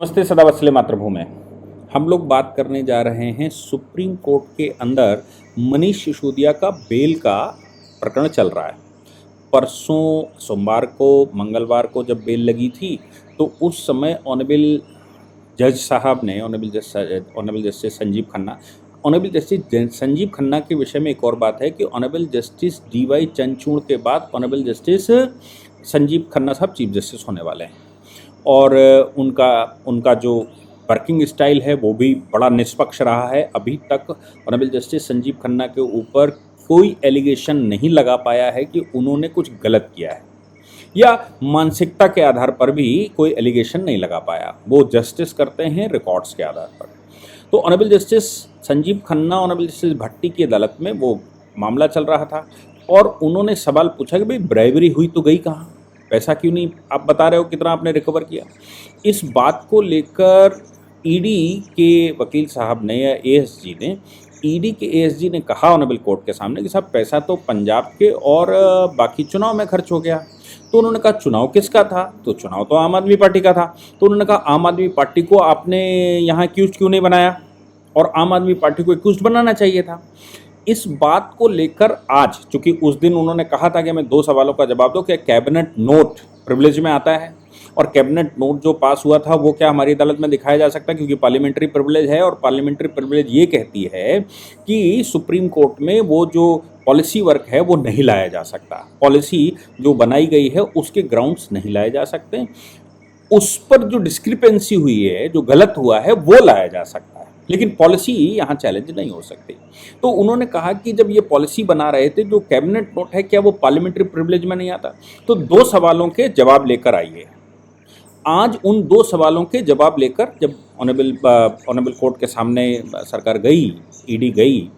नमस्ते सदा वत्सले मातृभूमि। हम लोग बात करने जा रहे हैं सुप्रीम कोर्ट के अंदर मनीष सिसोदिया का बेल का प्रकरण चल रहा है। परसों सोमवार को मंगलवार को जब बेल लगी थी तो उस समय ऑनरेबल जज साहब ने ऑनरेबल जस्टिस संजीव खन्ना के विषय में एक और बात है कि ऑनरेबल जस्टिस DY चंद्रचूड़ के बाद ऑनरेबल जस्टिस संजीव खन्ना साहब चीफ जस्टिस होने वाले हैं और उनका जो वर्किंग स्टाइल है वो भी बड़ा निष्पक्ष रहा है। अभी तक ऑनरेबल जस्टिस संजीव खन्ना के ऊपर कोई एलिगेशन नहीं लगा पाया है कि उन्होंने कुछ गलत किया है या मानसिकता के आधार पर भी कोई एलिगेशन नहीं लगा पाया। वो जस्टिस करते हैं रिकॉर्ड्स के आधार पर। तो honourable justice Sanjeev Khanna honourable justice Bhatti की अदालत में वो मामला चल रहा था और उन्होंने सवाल पूछा कि भाई ब्राइबरी हुई तो गई कहाँ, पैसा क्यों नहीं आप बता रहे हो, कितना आपने रिकवर किया। इस बात को लेकर ईडी के वकील साहब ने या ASG ने ईडी के ASG ने कहा ऑनरेबल कोर्ट के सामने कि साहब पैसा तो पंजाब के और बाकी चुनाव में खर्च हो गया। तो उन्होंने कहा चुनाव किसका था, तो चुनाव तो आम आदमी पार्टी का था। तो उन्होंने कहा आम आदमी पार्टी को आपने यहाँ एक्यूज क्यों नहीं बनाया और आम आदमी पार्टी को एक्यूज बनाना चाहिए था। इस बात को लेकर आज, चूंकि उस दिन उन्होंने कहा था कि मैं 2 सवालों का जवाब दूं कि कैबिनेट नोट प्रिविलेज में आता है और कैबिनेट नोट जो पास हुआ था वो क्या हमारी अदालत में दिखाया जा सकता है, क्योंकि पार्लियामेंट्री प्रिविलेज है और पार्लियामेंट्री प्रिविलेज ये कहती है कि सुप्रीम कोर्ट में वो जो पॉलिसी वर्क है वो नहीं लाया जा सकता, पॉलिसी जो बनाई गई है उसके ग्राउंड्स नहीं लाए जा सकते, उस पर जो डिस्क्रिपेंसी हुई है, जो गलत हुआ है वो लाया जा सकता है, लेकिन पॉलिसी यहाँ चैलेंज नहीं हो सकती। तो उन्होंने कहा कि जब ये पॉलिसी बना रहे थे जो कैबिनेट नोट है क्या वो पार्लियामेंट्री प्रिविलेज में नहीं आता। तो 2 सवालों के जवाब लेकर आइए। आज उन 2 सवालों के जवाब लेकर जब ऑनरेबल कोर्ट के सामने सरकार गई, ईडी गई,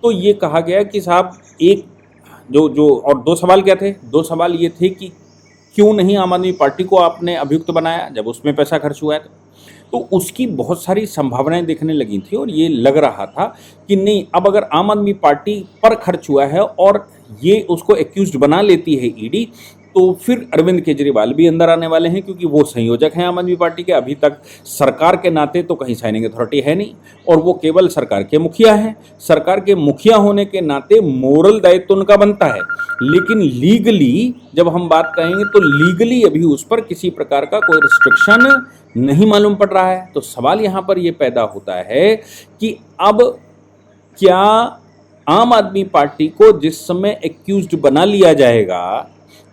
तो ये कहा गया कि साहब एक जो और 2 सवाल क्या थे, 2 सवाल ये थे कि क्यों नहीं आम आदमी पार्टी को आपने अभियुक्त बनाया जब उसमें पैसा खर्च हुआ है। तो उसकी बहुत सारी संभावनाएं दिखने लगी थी और ये लग रहा था कि नहीं, अब अगर आम आदमी पार्टी पर खर्च हुआ है और ये उसको एक्यूज्ड बना लेती है ईडी, तो फिर अरविंद केजरीवाल भी अंदर आने वाले हैं, क्योंकि वो संयोजक हैं आम आदमी पार्टी के। अभी तक सरकार के नाते तो कहीं साइनिंग अथॉरिटी है नहीं और वो केवल सरकार के मुखिया हैं। सरकार के मुखिया होने के नाते मोरल दायित्व तो उनका बनता है, लेकिन लीगली जब हम बात करेंगे तो लीगली अभी उस पर किसी प्रकार का कोई रिस्ट्रिक्शन नहीं मालूम पड़ रहा है। तो सवाल यहाँ पर ये पैदा होता है कि अब क्या आम आदमी पार्टी को जिस समय एक्यूज्ड बना लिया जाएगा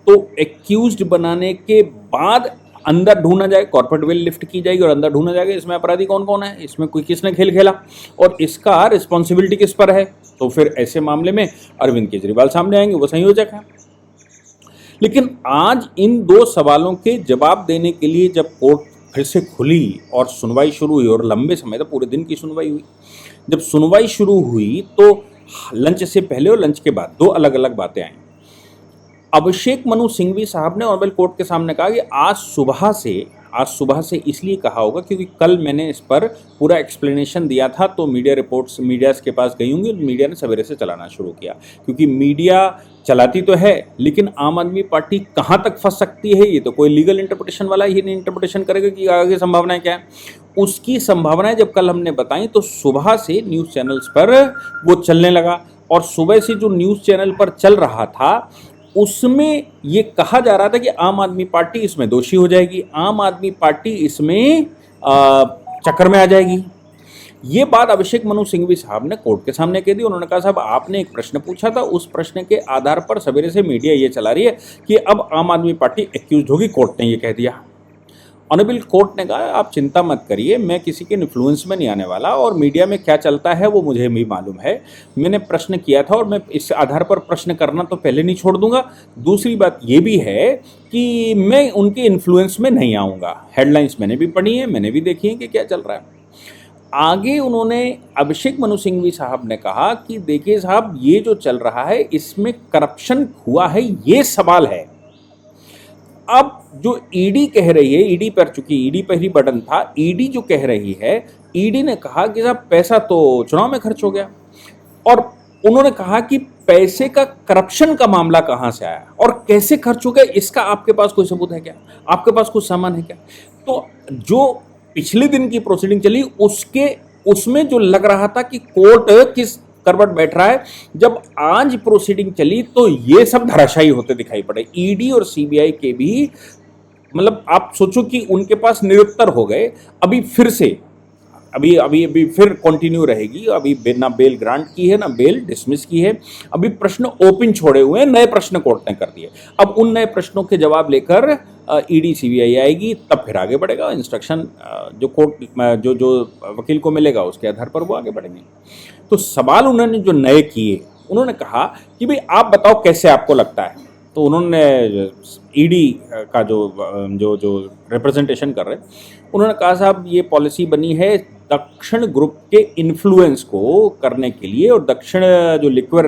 तो एक्यूज्ड बनाने के बाद अंदर ढूंढा जाए, कॉर्पोरेट वेल लिफ्ट की जाएगी और अंदर ढूंढा जाएगा इसमें अपराधी कौन कौन है, इसमें कोई किसने खेल खेला और इसका रिस्पॉन्सिबिलिटी किस पर है। तो फिर ऐसे मामले में अरविंद केजरीवाल सामने आएंगे, वो संयोजक हैं। लेकिन आज इन 2 सवालों के जवाब देने के लिए जब कोर्ट फिर से खुली और सुनवाई शुरू हुई, और लंबे समय तक पूरे दिन की सुनवाई हुई, जब सुनवाई शुरू हुई तो लंच से पहले और लंच के बाद 2 अलग अलग बातें आई। अभिषेक मनु सिंघवी साहब ने ऑनरेबल कोर्ट के सामने कहा कि आज सुबह से इसलिए कहा होगा क्योंकि कल मैंने इस पर पूरा एक्सप्लेनेशन दिया था, तो मीडिया के पास गई होंगी, मीडिया ने सवेरे से चलाना शुरू किया, क्योंकि मीडिया चलाती तो है लेकिन आम आदमी पार्टी कहाँ तक फंस सकती है ये तो कोई लीगल इंटरप्रिटेशन वाला ही नहीं इंटरप्रिटेशन करेगा कि आगे संभावनाएं क्या है। उसकी संभावनाएं जब कल हमने बताई तो सुबह से न्यूज़ चैनल्स पर वो चलने लगा और सुबह से जो न्यूज़ चैनल पर चल रहा था उसमें ये कहा जा रहा था कि आम आदमी पार्टी इसमें दोषी हो जाएगी, आम आदमी पार्टी इसमें चक्कर में आ जाएगी। ये बात अभिषेक मनु सिंघवी साहब ने कोर्ट के सामने कह दी। उन्होंने कहा साहब आपने एक प्रश्न पूछा था, उस प्रश्न के आधार पर सवेरे से मीडिया ये चला रही है कि अब आम आदमी पार्टी एक्यूज होगी, कोर्ट ने ये कह दिया। ऑनरेबल कोर्ट ने कहा आप चिंता मत करिए, मैं किसी के इन्फ्लुएंस में नहीं आने वाला और मीडिया में क्या चलता है वो मुझे भी मालूम है। मैंने प्रश्न किया था और मैं इस आधार पर प्रश्न करना तो पहले नहीं छोड़ दूंगा। दूसरी बात ये भी है कि मैं उनके इन्फ्लुएंस में नहीं आऊँगा। हेडलाइंस मैंने भी पढ़ी है, मैंने भी देखी है कि क्या चल रहा है। आगे उन्होंने अभिषेक मनु सिंघवी साहब ने कहा कि देखिए साहब ये जो चल रहा है इसमें करप्शन हुआ है, ये सवाल है। अब जो ईडी कह रही है, ईडी पर, चूंकि ईडी पर ही बटन था, ईडी जो कह रही है, ईडी ने कहा कि साहब पैसा तो चुनाव में खर्च हो गया और उन्होंने कहा कि पैसे का करप्शन का मामला कहां से आया और कैसे खर्च हो गया, इसका आपके पास कोई सबूत है क्या, आपके पास कुछ सामान है क्या। तो जो पिछले दिन की प्रोसीडिंग चली उसमें जो लग रहा था कि कोर्ट किस करवट बैठ रहा है, जब आज प्रोसीडिंग चली तो ये सब धराशायी होते दिखाई पड़े। ईडी और सीबीआई के भी, मतलब आप सोचो कि उनके पास निरुत्तर हो गए। अभी फिर से अभी अभी अभी फिर कंटिन्यू रहेगी। अभी ना बेल ग्रांट की है ना बेल डिसमिस की है। अभी प्रश्न ओपन छोड़े हुए हैं, नए प्रश्न कोर्ट ने कर दिए। अब उन नए प्रश्नों के जवाब लेकर ईडी सीबीआई आएगी, तब फिर आगे बढ़ेगा इंस्ट्रक्शन। जो कोर्ट जो वकील को मिलेगा उसके आधार पर वो आगे बढ़ेंगे। तो सवाल उन्होंने जो नए किए, उन्होंने कहा कि भाई आप बताओ कैसे आपको लगता है। तो उन्होंने ईडी का जो रिप्रेजेंटेशन कर रहे हैं, उन्होंने कहा साहब ये पॉलिसी बनी है दक्षिण ग्रुप के इन्फ्लुएंस को करने के लिए, और दक्षिण जो लिक्विड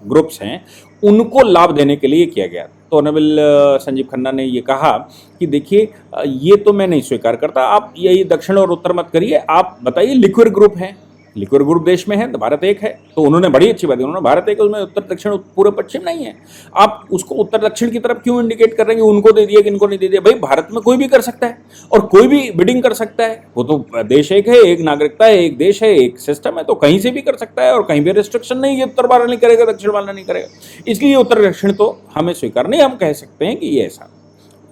ग्रुप्स हैं उनको लाभ देने के लिए किया गया। तो ऑनरेबल संजीव खन्ना ने ये कहा कि देखिए ये तो मैं नहीं स्वीकार करता, आप यही दक्षिण और उत्तर मत करिए, आप बताइए लिक्विड ग्रुप है, लिक्विड ग्रुप देश में है तो भारत एक है। तो उन्होंने बड़ी अच्छी बात की, उन्होंने भारत एक है, उसमें उत्तर दक्षिण पूर्व पश्चिम नहीं है। आप उसको उत्तर दक्षिण की तरफ क्यों इंडिकेट कर रहे हैं कि उनको दे दिया कि इनको नहीं दे दिया? भाई भारत में कोई भी कर सकता है और कोई भी बिडिंग कर सकता है। वो तो देश एक है, एक नागरिकता है, एक देश है, एक सिस्टम है, तो कहीं से भी कर सकता है और कहीं भी रिस्ट्रिक्शन नहीं है उत्तर वाला नहीं करेगा दक्षिण वाला नहीं करेगा। इसलिए उत्तर दक्षिण तो हमें स्वीकार नहीं, हम कह सकते हैं कि ये ऐसा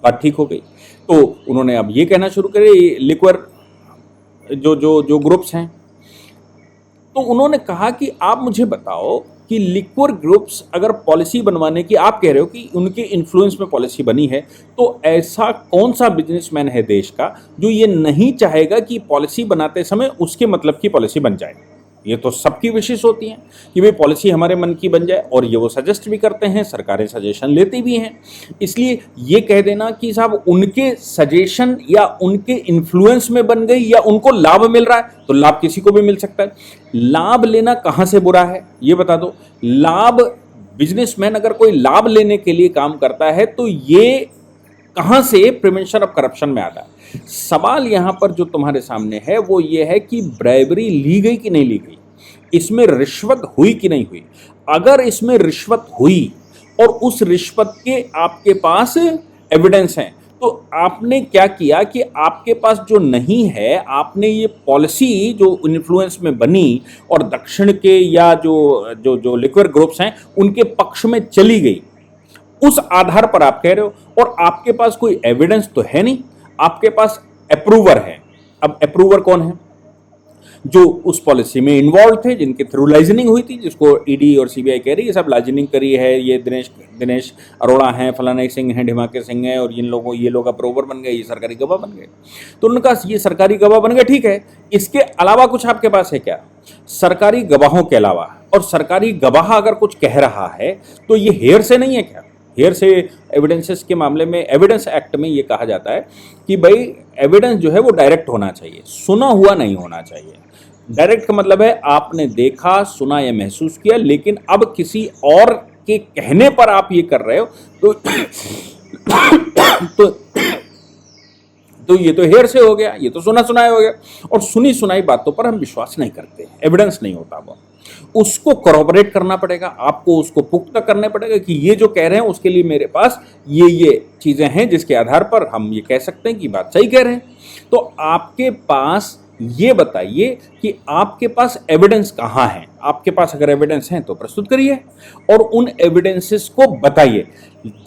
बात ठीक हो गई। तो उन्होंने अब ये कहना शुरू करे लिक्विड जो ग्रुप्स हैं, तो उन्होंने कहा कि आप मुझे बताओ कि लिक्विड ग्रुप्स अगर पॉलिसी बनवाने की आप कह रहे हो कि उनके इन्फ्लुएंस में पॉलिसी बनी है, तो ऐसा कौन सा बिजनेसमैन है देश का जो ये नहीं चाहेगा कि पॉलिसी बनाते समय उसके मतलब की पॉलिसी बन जाए? ये तो सबकी विशेष होती हैं कि भाई पॉलिसी हमारे मन की बन जाए, और ये वो सजेस्ट भी करते हैं, सरकारें सजेशन लेती भी हैं। इसलिए ये कह देना कि साहब उनके सजेशन या उनके इन्फ्लुएंस में बन गई या उनको लाभ मिल रहा है, तो लाभ किसी को भी मिल सकता है। लाभ लेना कहाँ से बुरा है ये बता दो। लाभ, बिजनेसमैन अगर कोई लाभ लेने के लिए काम करता है तो ये कहाँ से प्रिवेंशन ऑफ करप्शन में आता है? सवाल यहाँ पर जो तुम्हारे सामने है वो ये है कि ब्राइबरी ली गई कि नहीं ली गई, इसमें रिश्वत हुई कि नहीं हुई। अगर इसमें रिश्वत हुई और उस रिश्वत के आपके पास एविडेंस हैं, तो आपने क्या किया कि आपके पास जो नहीं है, आपने ये पॉलिसी जो इन्फ्लुएंस में बनी और दक्षिण के या जो लिक्विड ग्रुप्स हैं उनके पक्ष में चली गई, उस आधार पर आप कह रहे हो, और आपके पास कोई एविडेंस तो है नहीं, आपके पास अप्रूवर है। अब अप्रूवर कौन है? जो उस पॉलिसी में इन्वॉल्व थे, जिनके थ्रू लाइजनिंग हुई थी, जिसको ईडी और सीबीआई कह रही है सब लाइजनिंग करी है, ये दिनेश अरोड़ा हैं, फलाना सिंह हैं, ढिमाके सिंह हैं, और ये लोग अप्रूवर बन गए, ये सरकारी गवाह बन गए। तो उन्होंने कहा ये सरकारी गवाह बन गए, ठीक है, इसके अलावा कुछ आपके पास है क्या? सरकारी गवाहों के अलावा, और सरकारी गवाह अगर कुछ कह रहा है तो ये हेयर से नहीं है क्या? हेयर से एविडेंसेस के मामले में एविडेंस एक्ट में ये कहा जाता है कि भाई एविडेंस जो है वो डायरेक्ट होना चाहिए, सुना हुआ नहीं होना चाहिए। डायरेक्ट का मतलब है आपने देखा, सुना या महसूस किया, लेकिन अब किसी और के कहने पर आप ये कर रहे हो तो ये तो हेयर से हो गया, ये तो सुना सुनाया हो गया। और सुनी सुनाई बातों पर हम विश्वास नहीं करते, एविडेंस नहीं होता, वो उसको कॉरपोरेट करना पड़ेगा, आपको उसको पुख्ता करना पड़ेगा कि ये जो कह रहे हैं उसके लिए मेरे पास ये चीजें हैं जिसके आधार पर हम ये कह सकते हैं कि बात सही कह रहे हैं। तो आपके पास ये बताइए कि आपके पास एविडेंस कहाँ है? आपके पास अगर एविडेंस हैं तो प्रस्तुत करिए और उन एविडेंसेस को बताइए।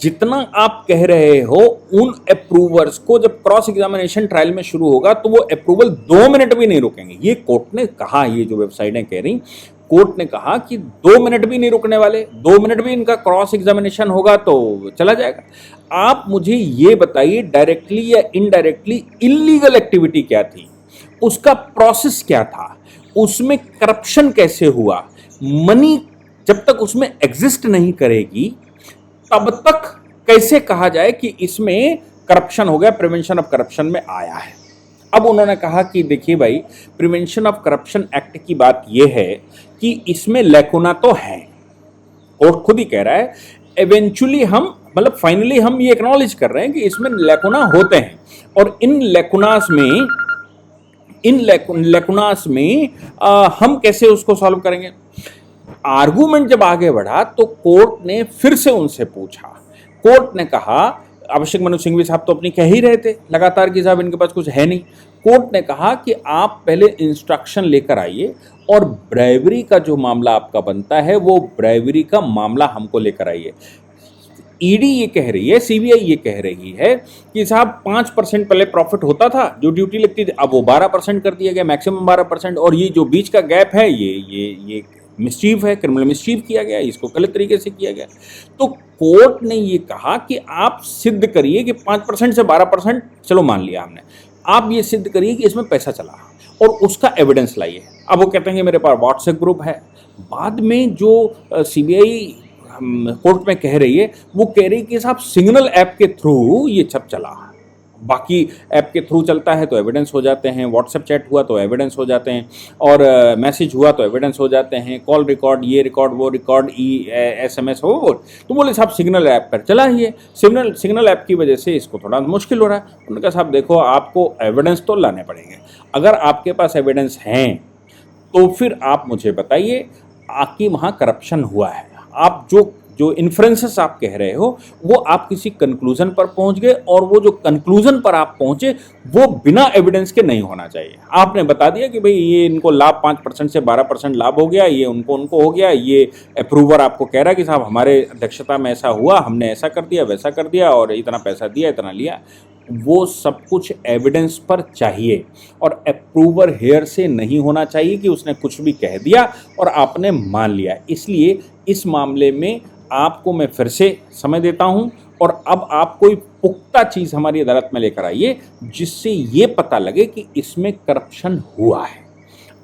जितना आप कह रहे हो उन अप्रूवर्स को जब क्रॉस एग्जामिनेशन ट्रायल में शुरू होगा तो वो अप्रूवल 2 मिनट भी नहीं रुकेंगे। ये कोर्ट ने कहा, ये जो वेबसाइटें कह रही, कोर्ट ने कहा कि 2 मिनट भी नहीं रुकने वाले, 2 मिनट भी इनका क्रॉस एग्जामिनेशन होगा तो चला जाएगा। आप मुझे ये बताइए डायरेक्टली या इनडायरेक्टली इल्लीगल एक्टिविटी क्या थी, उसका प्रोसेस क्या था, उसमें करप्शन कैसे हुआ। मनी जब तक उसमें एग्जिस्ट नहीं करेगी तब तक कैसे कहा जाए कि इसमें करप्शन हो गया, प्रिवेंशन ऑफ करप्शन में आया है। अब उन्होंने कहा कि देखिए भाई, प्रिवेंशन ऑफ करप्शन एक्ट की बात यह है कि इसमें लैकुना तो है, कोर्ट खुद ही कह रहा है। इवेंचुअली हम मतलब फाइनली हम ये एक्नॉलेज कर रहे हैं कि इसमें लैकुना होते हैं, और इन लैकुनास में हम कैसे उसको सॉल्व करेंगे। आर्गूमेंट जब आगे बढ़ा तो कोर्ट ने फिर से उनसे पूछा, कोर्ट ने कहा अभिषेक मनु सिंघवी साहब तो अपनी कह ही रहे थे लगातार कि साहब इनके पास कुछ है नहीं। कोर्ट ने कहा कि आप पहले इंस्ट्रक्शन लेकर आइए और ब्राइवरी का जो मामला आपका बनता है वो ब्राइवरी का मामला हमको लेकर आइए। ईडी ये कह रही है, सीबीआई ये कह रही है कि साहब 5% पहले प्रॉफिट होता था जो ड्यूटी लगती थी, अब वो 12% कर दिया गया, मैक्सिमम 12%, और ये जो बीच का गैप है ये मिसचीफ है, क्रिमिनल मिसचीफ किया गया, इसको गलत तरीके से किया गया। तो कोर्ट ने ये कहा कि आप सिद्ध करिए कि 5% से 12%, चलो मान लिया हमने, आप ये सिद्ध करिए कि इसमें पैसा चला और उसका एविडेंस लाइए। अब वो कहते हैं कि मेरे पास व्हाट्सएप ग्रुप है। बाद में जो सीबीआई कोर्ट में कह रही है, वो कह रही है कि साहब सिग्नल ऐप के थ्रू ये सब चला, बाकी ऐप के थ्रू चलता है तो एविडेंस हो जाते हैं, व्हाट्सएप चैट हुआ तो एविडेंस हो जाते हैं, और मैसेज हुआ तो एविडेंस हो जाते हैं, कॉल रिकॉर्ड, ये रिकॉर्ड, वो रिकॉर्ड, SMS हो वो। तो बोले साहब सिग्नल ऐप पर चला ही है, सिग्नल ऐप की वजह से इसको थोड़ा मुश्किल हो रहा है। उन्होंने कहा साहब देखो, आपको एविडेंस तो लाने पड़ेंगे। अगर आपके पास एविडेंस हैं तो फिर आप मुझे बताइए कि वहाँ करप्शन हुआ है। आप जो इन्फ्रेंसेस आप कह रहे हो वो आप किसी कंक्लूजन पर पहुंच गए, और वो जो कंक्लूजन पर आप पहुंचे वो बिना एविडेंस के नहीं होना चाहिए। आपने बता दिया कि भाई ये इनको लाभ 5% से 12% लाभ हो गया, ये उनको हो गया, ये अप्रूवर आपको कह रहा है कि साहब हमारे अध्यक्षता में ऐसा हुआ, हमने ऐसा कर दिया, वैसा कर दिया, और इतना पैसा दिया, इतना लिया। वो सब कुछ एविडेंस पर चाहिए, और अप्रूवर हेयर से नहीं होना चाहिए कि उसने कुछ भी कह दिया और आपने मान लिया। इसलिए इस मामले में आपको मैं फिर से समय देता हूं, और अब आप कोई पुख्ता चीज़ हमारी अदालत में लेकर आइए जिससे ये पता लगे कि इसमें करप्शन हुआ है।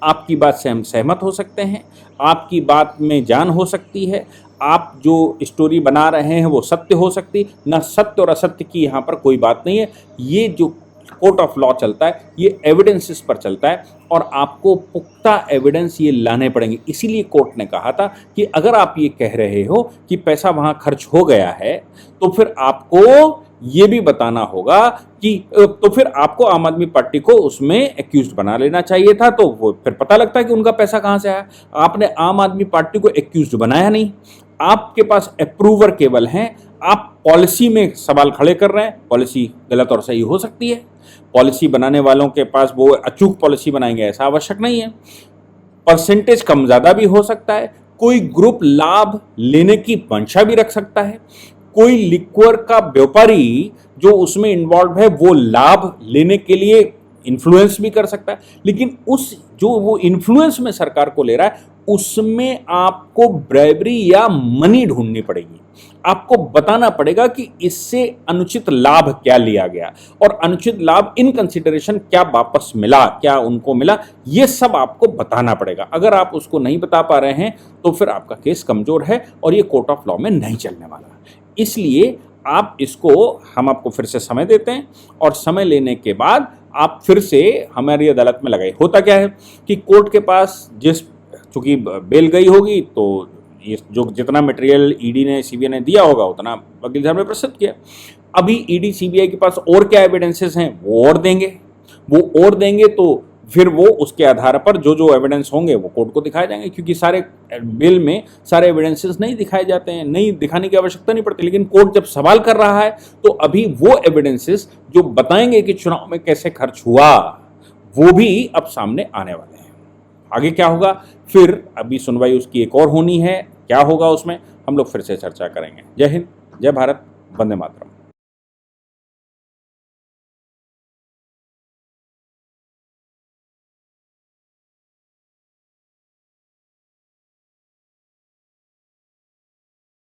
आपकी बात से हम सहमत हो सकते हैं, आपकी बात में जान हो सकती है, आप जो स्टोरी बना रहे हैं वो सत्य हो सकती, ना सत्य और असत्य की यहाँ पर कोई बात नहीं है। ये जो कोर्ट ऑफ लॉ चलता है ये एविडेंसेस पर चलता है, और आपको पुख्ता एविडेंस ये लाने पड़ेंगे। इसीलिए कोर्ट ने कहा था कि अगर आप ये कह रहे हो कि पैसा वहाँ खर्च हो गया है तो फिर आपको ये भी बताना होगा कि तो फिर आपको आम आदमी पार्टी को उसमें एक्यूज्ड बना लेना चाहिए था, तो वो फिर पता लगता है कि उनका पैसा कहाँ से आया। आपने आम आदमी पार्टी को एक्यूज्ड बनाया नहीं, आपके पास अप्रूवर केवल हैं। आप पॉलिसी में सवाल खड़े कर रहे हैं। पॉलिसी गलत और सही हो सकती है, पॉलिसी बनाने वालों के पास वो अचूक पॉलिसी बनाएंगे ऐसा आवश्यक नहीं है, परसेंटेज कम ज़्यादा भी हो सकता है, कोई ग्रुप लाभ लेने की मंशा भी रख सकता है, कोई लिक्वर का व्यापारी जो उसमें इन्वॉल्व है वो लाभ लेने के लिए इन्फ्लुएंस भी कर सकता है। लेकिन उस जो वो इन्फ्लुएंस में सरकार को ले रहा है उसमें आपको ब्राइबरी या मनी ढूंढनी पड़ेगी। आपको बताना पड़ेगा कि इससे अनुचित लाभ क्या लिया गया, और अनुचित लाभ इन कंसिडरेशन क्या वापस मिला, क्या उनको मिला, ये सब आपको बताना पड़ेगा। अगर आप उसको नहीं बता पा रहे हैं तो फिर आपका केस कमजोर है और ये कोर्ट ऑफ लॉ में नहीं चलने वाला। इसलिए आप इसको, हम आपको फिर से समय देते हैं, और समय लेने के बाद आप फिर से हमारी अदालत में लगाए। होता क्या है कि कोर्ट के पास चूंकि बेल गई होगी तो ये जो जितना मटेरियल ईडी ने सीबीआई ने दिया होगा उतना वकील साहब ने प्रस्तुत किया। अभी ईडी सीबीआई के पास और क्या एविडेंसेस हैं वो और देंगे, तो फिर वो उसके आधार पर जो एविडेंस होंगे वो कोर्ट को दिखाए जाएंगे, क्योंकि सारे बिल में सारे एविडेंसेस नहीं दिखाए जाते हैं, नहीं दिखाने की आवश्यकता नहीं पड़ती। लेकिन कोर्ट जब सवाल कर रहा है तो अभी वो एविडेंसेस जो बताएंगे कि चुनाव में कैसे खर्च हुआ वो भी अब सामने आने वाले हैं। आगे क्या होगा, फिर अभी सुनवाई उसकी एक और होनी है, क्या होगा उसमें हम लोग फिर से चर्चा करेंगे। जय हिंद, जय भारत, वंदे मातरम।